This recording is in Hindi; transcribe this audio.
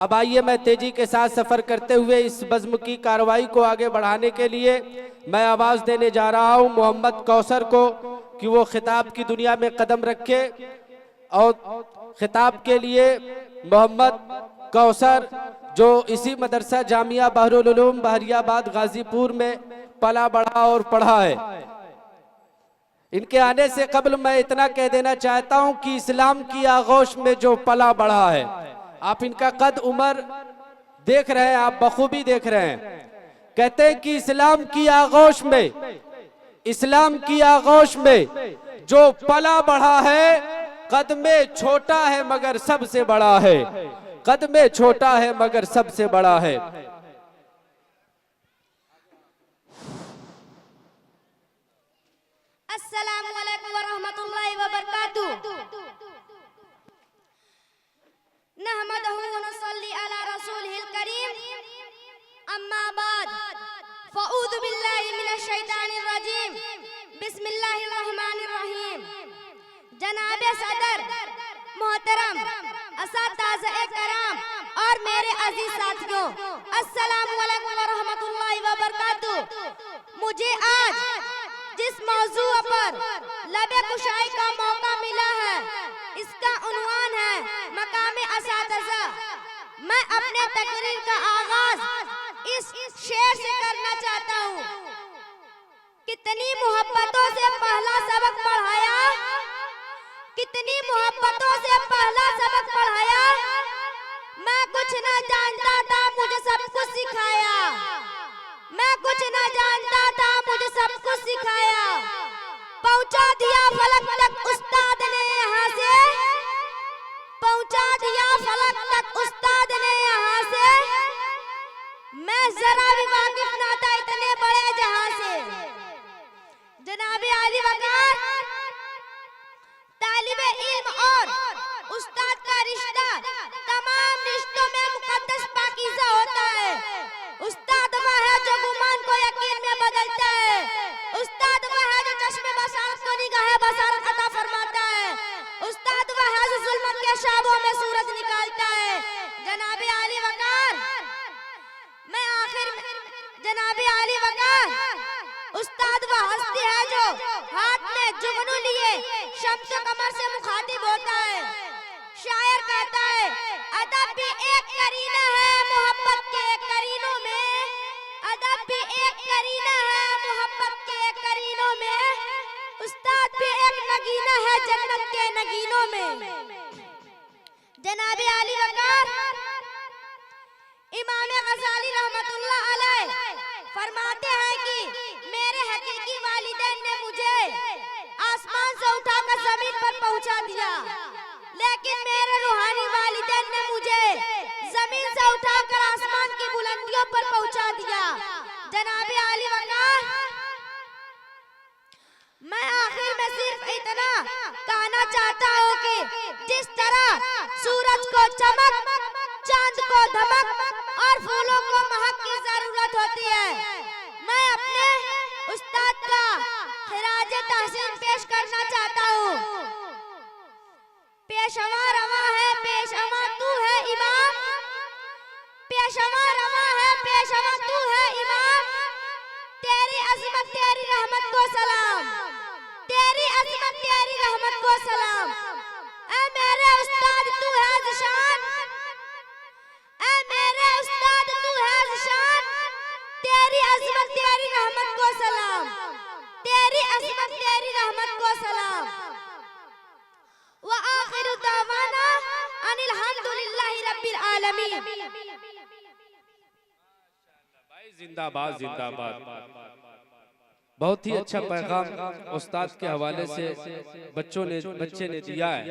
अब आइए मैं तेजी के साथ सफर करते हुए इस बज़्म की कार्रवाई को आगे बढ़ाने के लिए मैं आवाज़ देने जा रहा हूं मोहम्मद कौसर को कि वो खिताब की दुनिया में कदम रखे। और खिताब के लिए मोहम्मद कौसर जो इसी मदरसा जामिया बहरुल उलूम बहरियाबाद गाजीपुर में पला बढ़ा और पढ़ा है, इनके आने से कबल मैं इतना कह देना चाहता हूं कि इस्लाम की आगोश में जो पला बढ़ा है, आप इनका कद उम्र देख रहे हैं, आप बखूबी देख रहे हैं। कहते हैं कि इस्लाम की आगोश में जो पला बढ़ा है, कद में छोटा है मगर सबसे बड़ा है, कद में छोटा है मगर सबसे बड़ा है। अस्सलामु अलैकुम व रहमतुल्लाहि व बरकातुहू। नहमदहु व नसल्ली अला रसूलिहिल करीम, अम्मा बाद, फ़अऊज़ु बिल्लाहि मिनश शैतानिर रजीम, बिस्मिल्लाहिर रहमानिर रहीम। जनाब सदर मोहतरम, असातिज़ा कराम और मेरे अजीज साथियों, अस्सलामु अलैकुम व रहमतुल्लाहि व बरकातुहू। मुझे आज जिस मौजू पर लबे कुशाई का मौका मिला है, इसका उन्वान है मकामे असातिज़ा। मैं अपने तकरीर का आगाज इस शेर से करना चाहता हूँ। कितनी मोहब्बतों से पहला सबक पढ़ाया, कितनी मोहब्बतों से पहला सबक पढ़ाया। मैं कुछ न जानता था, मुझे सब कुछ सिखाया। मैं कुछ न जानता था, मुझे सब कुछ सिखाया। पहुंचा दिया फलक तक उस्ताद ने यहाँ से, पहुंचा दिया फलक तक उस्ताद ने यहाँ से। मैं जरा भी वाकिफ ना था इतने बड़े जहां से। जनाबे आली वकार, तालिबे इल्म और उस्ताद का रिश्ता तमाम रिश्तों में मुकद्दस पाकीज़ा होता है। उस्ताद वह है जो गुमान को यकीन में बदलता है। उस्ताद वह है जो चश्मे बसारत को निगाहे बसारत अता फरमाता है। उस्ताद वह है जो जुल्मत के शाबों में सूरज निकालता है। जनाबे आली वकार, मैं आखिर में जनाबे आली वकार, उस्ताद वह हस्ती है जो हाथ में जुगनू लिए शम्स कमर से मुखातिब होता है। शायर कहता है, अदब भी एक करीना है मोहब्बत के करीनों में, अदब भी एक करीना है मोहब्बत के करीनों में। उस्ताद भी एक नगीना है जन्नत के नगीनों में। जनाबे आली वकार, इमाम गज़ाली रहमतुल्लाह अलैह फरमाते हैं कि मेरे हकीकी वालिदैन ने मुझे आसमान से उठाकर जमीन पर पहुंचा दिया, लेकिन मेरे रूहानी वालिदैन ने मुझे जमीन से उठाकर आसमान की बुलंदियों पर पहुंचा दिया। जनाबे आली वकार, मैं आखिर में सिर्फ इतना कहना चाहता हूँ कि जिस तरह सूरज को चमक, चांद को धमक और फूलों को महक की जरूरत होती है, मैं अपने उस्ताद का खिराज तहसीन पेश करना चाहता हूँ। पेशवा रवा है, पेशवा तू है इमाम, पेशवा रवा है, पेशवा तू है इमाम। तेरी अज़मत तेरी रहमत को सलाम, तेरी अज़मत तेरी रहमत को सलाम। ऐ मेरे उस्ताद तू है ज़िशान, ऐ मेरे उस्ताद तू है ज़िशान। तेरी अज़मत तेरी रहमत को सलाम, तेरी अज़मत तेरी रहमत को सलाम। व आखिरु दावाना अनिल हम्दुलिल्लाहि रब्बिल आलमीन। भाई जिंदाबाद जिंदाबाद। बहुत ही अच्छा पैगाम उस्ताद के हवाले से बच्चे ने दिया है।